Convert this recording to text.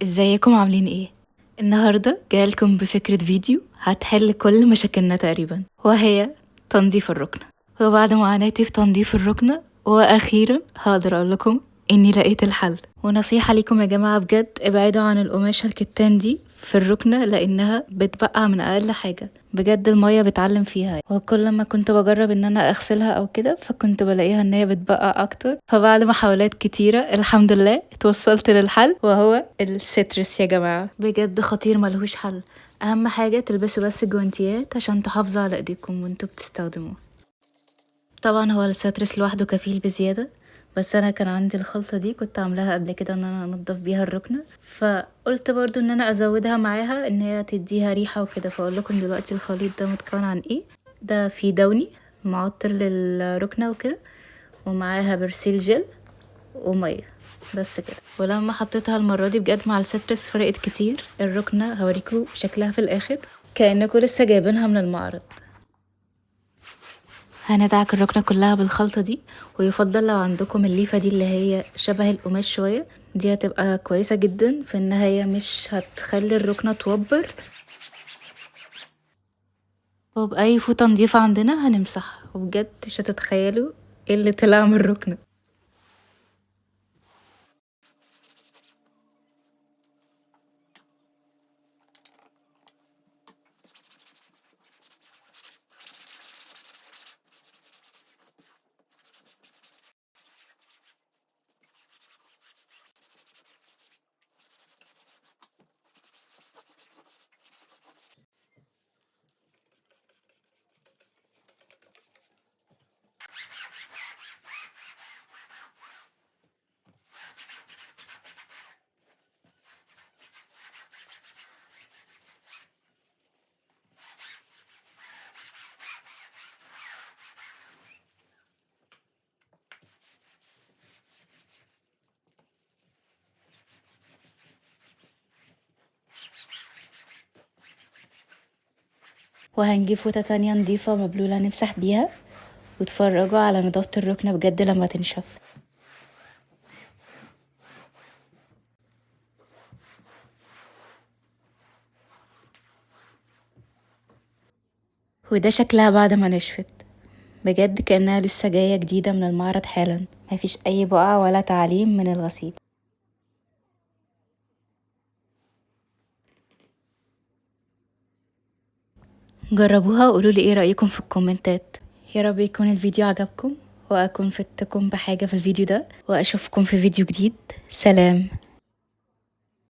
ازيكم عاملين ايه؟ النهاردة جايلكم بفكرة فيديو هتحل كل مشاكلنا تقريبا، وهي تنظيف الركنة. وبعد معاناتي في تنظيف الركنة واخيرا هقدر اقول لكم اني لقيت الحل. ونصيحة ليكم يا جماعة بجد، ابعدوا عن القماشة الكتان دي في الركنة لانها بتبقع من اقل حاجة. بجد المية بتعلم فيها، وكل ما كنت بجرب ان انا اغسلها او كده فكنت بلاقيها ان هي بتبقع اكتر. فبعد محاولات كتيرة الحمد لله اتوصلت للحل، وهو السترس يا جماعة. بجد خطير ملهوش حل. اهم حاجة تلبسوا بس جوانتيات عشان تحافظوا على ايديكم وانتوا بتستخدموه. طبعا هو السترس لوحده كفيل بزيادة، بس انا كان عندي الخلطة دي كنت عاملاها قبل كده ان انا انضف بيها الركنة، فقلت برضو ان انا ازودها معاها ان هي تديها ريحة وكده. فاقول لكم دلوقتي الخليط ده متكون عن ايه. ده فيه دوني معطر للركنة وكده، ومعاها برسيل جل ومية، بس كده. ولما حطيتها المرة دي بجد مع السترس فرقت كتير. الركنة هوريكم شكلها في الاخر كأنكم لسه جايبينها من المعرض. هندعك الركنة كلها بالخلطة دي، ويفضل لو عندكم الليفة دي اللي هي شبه القماش شوية، دي هتبقى كويسة جدا في ان هي مش هتخلي الركنة توبر. وبأي فوطة نضيفة عندنا هنمسحها، وبجد مش هتتخيلوا ايه اللي طلع من الركنة. وهنجيب فوطة تانية نضيفة مبلولة نمسح بيها، وتفرجوا على نضافة الركنة بجد لما تنشف. وده شكلها بعد ما نشفت، بجد كأنها لسه جاية جديدة من المعرض حالا، مفيش أي بقع ولا تعليم من الغسيل. جربوها وقولوا لي ايه رأيكم في الكومنتات. يا رب يكون الفيديو عجبكم، وأكون فدتكم بحاجة في الفيديو ده، وأشوفكم في فيديو جديد. سلام.